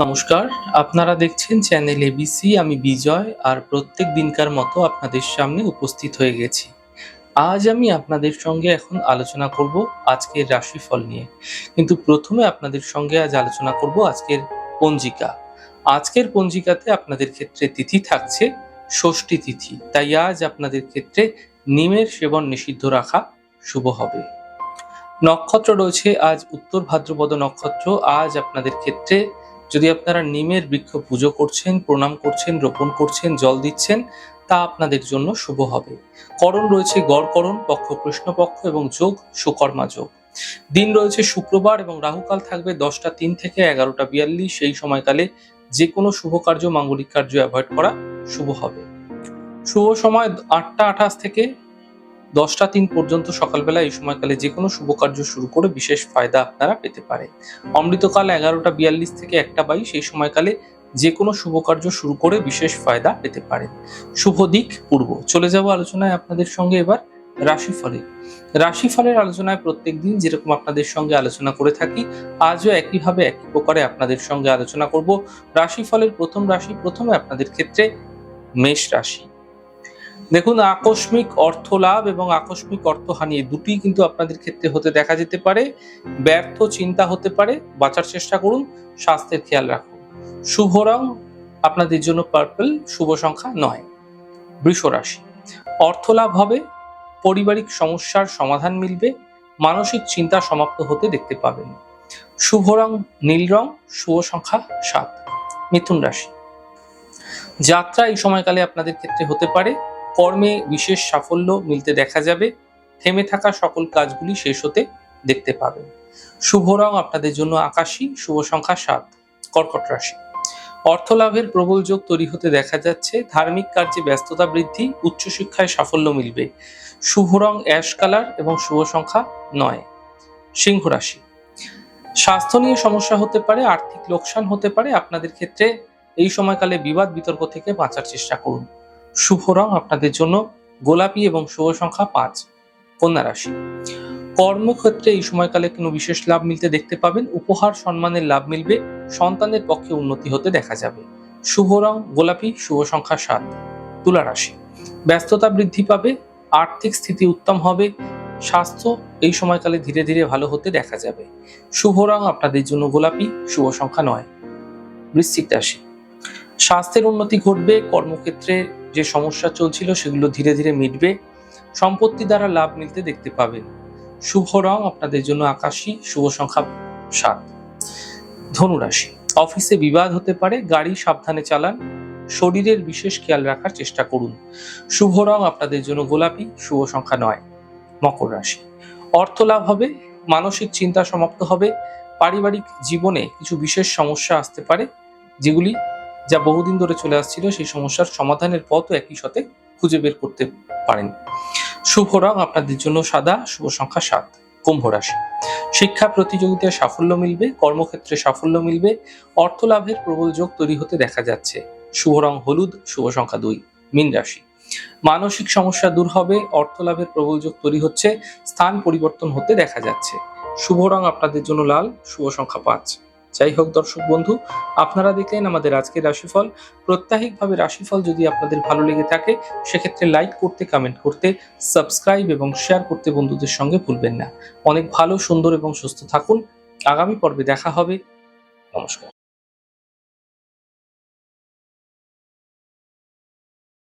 নমস্কার, আপনারা দেখছেন চ্যানেল এবিসি। আমি বিজয় আর প্রত্যেক দিনকার মতো আপনাদের সামনে উপস্থিত হয়ে গেছি। আজ আমি আপনাদের সঙ্গে এখন আলোচনা করব আজকের রাশিফল নিয়ে। কিন্তু প্রথমে আপনাদের সঙ্গে আজ আলোচনা করব আজকের পঞ্জিকা। আজকের পঞ্জিকাতে আপনাদের ক্ষেত্রে তিথি থাকছে ষষ্ঠী তিথি। তাই আজ আপনাদের ক্ষেত্রে নিমের সেবন নিষিদ্ধ রাখা শুভ হবে। নক্ষত্র রয়েছে আজ উত্তর ভাদ্রপদ নক্ষত্র। আজ আপনাদের ক্ষেত্রে যদি আপনারা নিমের বৃক্ষ পুজো করছেন, প্রণাম করছেন, রোপণ করছেন, জল দিচ্ছেন, তা আপনাদের জন্য শুভ হবে। করণ রয়েছে গড়করণ, পক্ষ কৃষ্ণপক্ষ এবং যোগ সুকর্মা যোগ। দিন রয়েছে শুক্রবার এবং রাহুকাল থাকবে 10টা 3 থেকে 11টা 42। সেই সময়কালে যে কোনো শুভ কার্য, মাঙ্গলিক কার্য অ্যাভয়েড করা শুভ হবে। শুভ সময় 8টা 28 থেকে 10টা 3 পর্যন্ত সকালবেলা। এই সময়কালে যে কোনো শুভ কার্য শুরু করে বিশেষ ফায়দা আপনারা পেতে পারেন। অমৃতকাল 11টা 42 থেকে 1টা 22। এই সময়কালে যে কোনো শুভ কার্য শুরু করে বিশেষ ফায়দা পেতে পারেন। শুভ দিক পূর্ব। চলে যাব আলোচনায় আপনাদের সঙ্গে এবার রাশিফলে। রাশিফলের আলোচনায় প্রত্যেক দিন যেরকম আপনাদের সঙ্গে আলোচনা করে থাকি, আজও একইভাবে একই প্রকারে আপনাদের সঙ্গে আলোচনা করব। রাশিফলের প্রথম রাশি, প্রথমে আপনাদের ক্ষেত্রে মেষ রাশি। দেখুন, আকস্মিক অর্থ লাভ এবং আকস্মিক অর্থহানি দুটিই কিন্তু আপনাদের ক্ষেত্রে হতে দেখা যেতে পারে। ব্যর্থ চিন্তা হতে পারে, বাঁচার চেষ্টা করুন, স্বাস্থ্যের খেয়াল রাখুন। শুভ রং আপনাদের জন্য পার্পল, শুভ সংখ্যা 9। বৃষ রাশি। অর্থ লাভ হবে, পারিবারিক সমস্যার সমাধান মিলবে, মানসিক চিন্তা সমাপ্ত হতে দেখতে পাবেন। শুভ রং নীল রং, শুভ সংখ্যা 7। মিথুন রাশি। যাত্রা এই সময়কালে আপনাদের ক্ষেত্রে হতে পারে, কর্মে বিশেষ সাফল্য মিলতে দেখা যাবে, থেমে থাকা সকল কাজগুলি শেষ হতে দেখতে পাবেন। শুভ রং আপনাদের জন্য আকাশী, শুভ সংখ্যা 7। কর্কট রাশি। অর্থ লাভের প্রবল যোগ তৈরি হতে দেখা যাচ্ছে, ধার্মিক কার্যে ব্যস্ততা বৃদ্ধি, উচ্চশিক্ষায় সাফল্য মিলবে। শুভ রং অ্যাশ কালার এবং শুভ সংখ্যা 9। সিংহ রাশি। স্বাস্থ্য নিয়ে সমস্যা হতে পারে, আর্থিক লোকসান হতে পারে। আপনাদের ক্ষেত্রে এই সময়কালে বিবাদ বিতর্ক থেকে বাঁচার চেষ্টা করুন। শুভ রং আপনাদের জন্য গোলাপি এবং শুভ সংখ্যা 5। কন্যা রাশি। কর্মক্ষেত্রে এই সময়কালে কোনো বিশেষ লাভ মিলতে দেখতে পাবেন, উপহার সম্মানের লাভ মিলবে, সন্তানের পক্ষে উন্নতি হতে দেখা যাবে। শুভ রং গোলাপি, শুভ সংখ্যা 7। তুলা রাশি। ব্যস্ততা বৃদ্ধি পাবে, আর্থিক স্থিতি উত্তম হবে, স্বাস্থ্য এই সময়কালে ধীরে ধীরে ভালো হতে দেখা যাবে। শুভ রং আপনাদের জন্য গোলাপি, শুভ সংখ্যা 9। বৃশ্চিক রাশি। স্বাস্থ্যের উন্নতি ঘটবে, কর্মক্ষেত্রে যে সমস্যা চলছিল সেগুলো ধীরে ধীরে মিটবে, সম্পত্তি দ্বারা লাভ মিলতে দেখতে পাবেন। শুভ রং আপনাদের জন্য আকাশী, শুভ সংখ্যা 7। ধনু রাশি। অফিসে বিবাদ হতে পারে, গাড়ি সাবধানে চালান, শরীরের বিশেষ খেয়াল রাখার চেষ্টা করুন। শুভ রং আপনাদের জন্য গোলাপি, শুভ সংখ্যা 9। মকর রাশি। অর্থ লাভ হবে, মানসিক চিন্তা সমাপ্ত হবে, পারিবারিক জীবনে কিছু বিশেষ সমস্যা আসতে পারে, যেগুলি যা বহুদিন ধরে চলে আসছিল সেই সমস্যার সমাধানের পথও একই সাথে খুঁজে বের করতে পারেন। শুভ রং আপনাদের জন্য সাদা, শুভ সংখ্যা 7। কুম্ভ রাশি। শিক্ষা প্রতিযোগিতায় সাফল্য মিলবে, কর্মক্ষেত্রে সাফল্য মিলবে, অর্থ লাভের প্রবল যোগ তৈরি হতে দেখা যাচ্ছে। শুভ রং হলুদ, শুভ সংখ্যা 2। মীন রাশি। মানসিক সমস্যা দূর হবে, অর্থ লাভের প্রবল যোগ তৈরি হচ্ছে, স্থান পরিবর্তন হতে দেখা যাচ্ছে। শুভ রং আপনাদের জন্য লাল, শুভ সংখ্যা 5। যাই হোক দর্শক বন্ধু, আপনারা দেখলেন আমাদের আজকের রাশিফল। প্রত্যাহিকভাবে রাশিফল যদি আপনাদের ভালো লেগে থাকে সেক্ষেত্রে লাইক করতে, কমেন্ট করতে, সাবস্ক্রাইব এবং শেয়ার করতে বন্ধুদের সঙ্গে ভুলবেন না। অনেক ভালো, সুন্দর এবং সুস্থ থাকুন। আগামী পর্বে দেখা হবে। নমস্কার।